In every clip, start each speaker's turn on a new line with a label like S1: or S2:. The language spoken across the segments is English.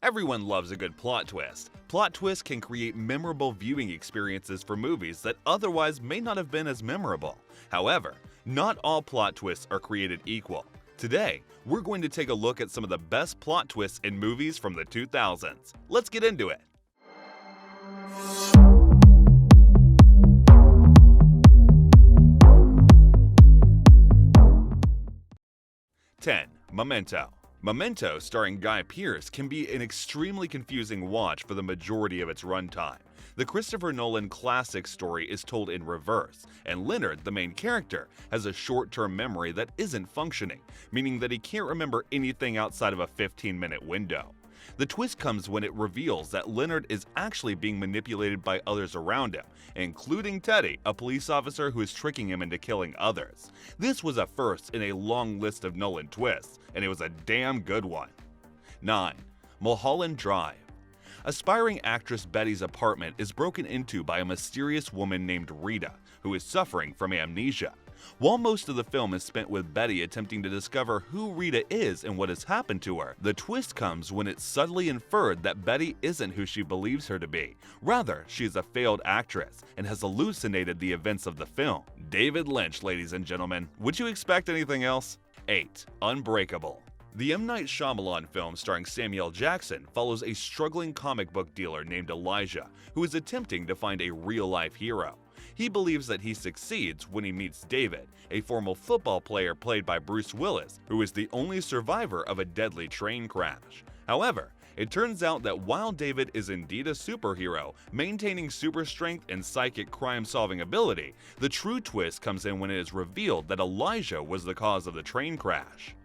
S1: Everyone loves a good plot twist. Plot twists can create memorable viewing experiences for movies that otherwise may not have been as memorable. However, not all plot twists are created equal. Today, we're going to take a look at some of the best plot twists in movies from the 2000s. Let's get into it. 10. Memento. Memento, starring Guy Pearce, can be an extremely confusing watch for the majority of its runtime. The Christopher Nolan classic story is told in reverse, and Leonard, the main character, has a short-term memory that isn't functioning, meaning that he can't remember anything outside of a 15-minute window. The twist comes when it reveals that Leonard is actually being manipulated by others around him, including Teddy, a police officer who is tricking him into killing others. This was a first in a long list of Nolan twists, and it was a damn good one. 9. Mulholland Drive. Aspiring actress Betty's apartment is broken into by a mysterious woman named Rita, who is suffering from amnesia. While most of the film is spent with Betty attempting to discover who Rita is and what has happened to her, the twist comes when it's subtly inferred that Betty isn't who she believes her to be. Rather, she is a failed actress and has hallucinated the events of the film. David Lynch, ladies and gentlemen. Would you expect anything else? 8. Unbreakable. The M. Night Shyamalan film starring Samuel Jackson follows a struggling comic book dealer named Elijah who is attempting to find a real-life hero. He believes that he succeeds when he meets David, a former football player played by Bruce Willis, who is the only survivor of a deadly train crash. However, it turns out that while David is indeed a superhero, maintaining super strength and psychic crime-solving ability, the true twist comes in when it is revealed that Elijah was the cause of the train crash.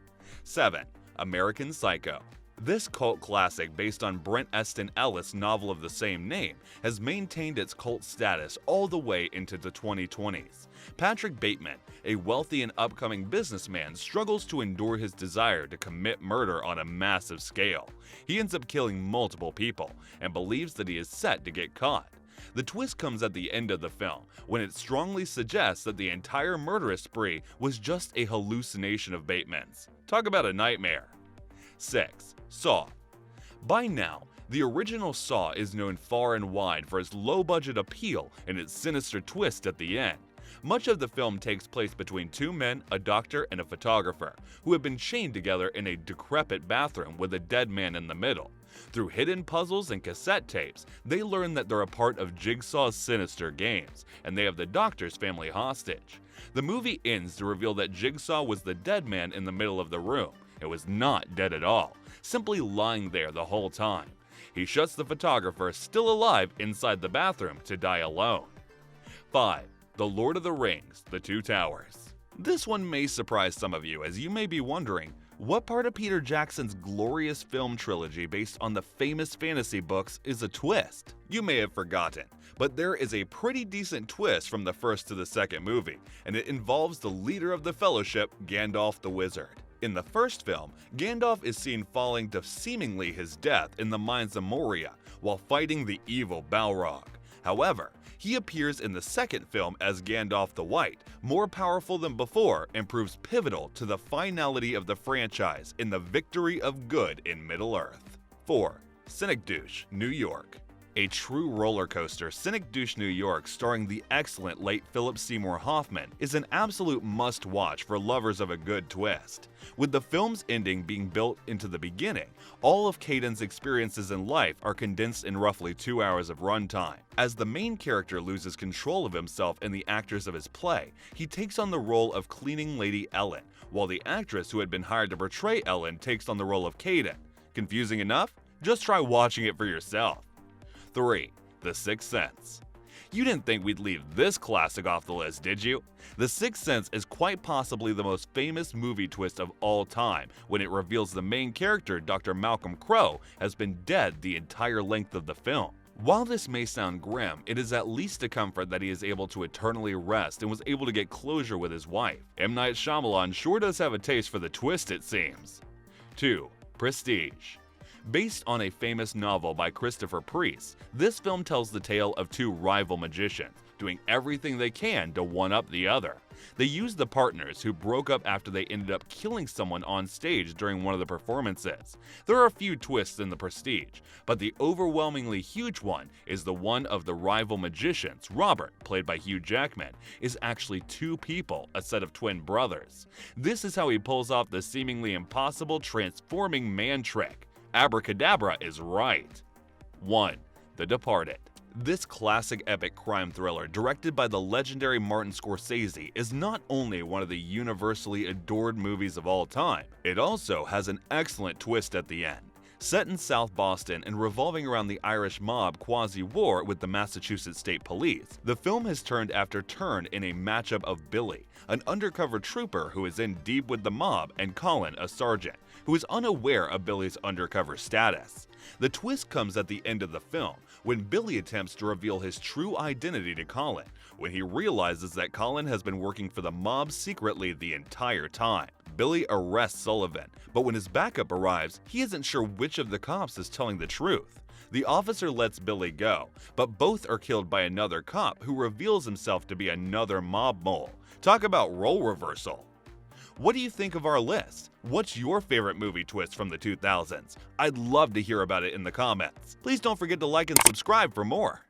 S1: 7. American Psycho. This cult classic, based on Brent Easton Ellis' novel of the same name, has maintained its cult status all the way into the 2020s. Patrick Bateman, a wealthy and upcoming businessman, struggles to endure his desire to commit murder on a massive scale. He ends up killing multiple people and believes that he is set to get caught. The twist comes at the end of the film, when it strongly suggests that the entire murderous spree was just a hallucination of Bateman's. Talk about a nightmare. 6. Saw. By now, the original Saw is known far and wide for its low-budget appeal and its sinister twist at the end. Much of the film takes place between two men, a doctor and a photographer, who have been chained together in a decrepit bathroom with a dead man in the middle. Through hidden puzzles and cassette tapes, they learn that they're a part of Jigsaw's sinister games, and they have the doctor's family hostage. The movie ends to reveal that Jigsaw was the dead man in the middle of the room. It was not dead at all, simply lying there the whole time. He shuts the photographer, still alive, inside the bathroom to die alone. 5. The Lord of the Rings: The Two Towers. This one may surprise some of you, as you may be wondering, what part of Peter Jackson's glorious film trilogy based on the famous fantasy books is a twist? You may have forgotten, but there is a pretty decent twist from the first to the second movie, and it involves the leader of the Fellowship, Gandalf the Wizard. In the first film, Gandalf is seen falling to seemingly his death in the mines of Moria while fighting the evil Balrog. However, he appears in the second film as Gandalf the White, more powerful than before, and proves pivotal to the finality of the franchise in the victory of good in Middle-earth. 4. Synecdoche, New York. A true roller coaster, Synecdoche, New York, starring the excellent late Philip Seymour Hoffman, is an absolute must-watch for lovers of a good twist. With the film's ending being built into the beginning, all of Caden's experiences in life are condensed in roughly 2 hours of runtime. As the main character loses control of himself and the actors of his play, he takes on the role of cleaning lady Ellen, while the actress who had been hired to portray Ellen takes on the role of Caden. Confusing enough? Just try watching it for yourself. 3. The Sixth Sense. You didn't think we'd leave this classic off the list, did you? The Sixth Sense is quite possibly the most famous movie twist of all time when it reveals the main character, Dr. Malcolm Crowe, has been dead the entire length of the film. While this may sound grim, it is at least a comfort that he is able to eternally rest and was able to get closure with his wife. M. Night Shyamalan sure does have a taste for the twist, it seems. 2. Prestige. Based on a famous novel by Christopher Priest, this film tells the tale of two rival magicians doing everything they can to one-up the other. They use the partners who broke up after they ended up killing someone on stage during one of the performances. There are a few twists in The Prestige, but the overwhelmingly huge one is the one of the rival magicians. Robert, played by Hugh Jackman, is actually two people, a set of twin brothers. This is how he pulls off the seemingly impossible transforming man trick. Abracadabra is right. 1. The Departed. This classic epic crime thriller, directed by the legendary Martin Scorsese, is not only one of the universally adored movies of all time, it also has an excellent twist at the end. Set in South Boston and revolving around the Irish mob quasi-war with the Massachusetts State Police, the film has turned after turn in a matchup of Billy, an undercover trooper who is in deep with the mob, and Colin, a sergeant, who is unaware of Billy's undercover status. The twist comes at the end of the film, when Billy attempts to reveal his true identity to Colin, when he realizes that Colin has been working for the mob secretly the entire time. Billy arrests Sullivan, but when his backup arrives, he isn't sure which of the cops is telling the truth. The officer lets Billy go, but both are killed by another cop who reveals himself to be another mob mole. Talk about role reversal. What do you think of our list? What's your favorite movie twist from the 2000s? I'd love to hear about it in the comments. Please don't forget to like and subscribe for more.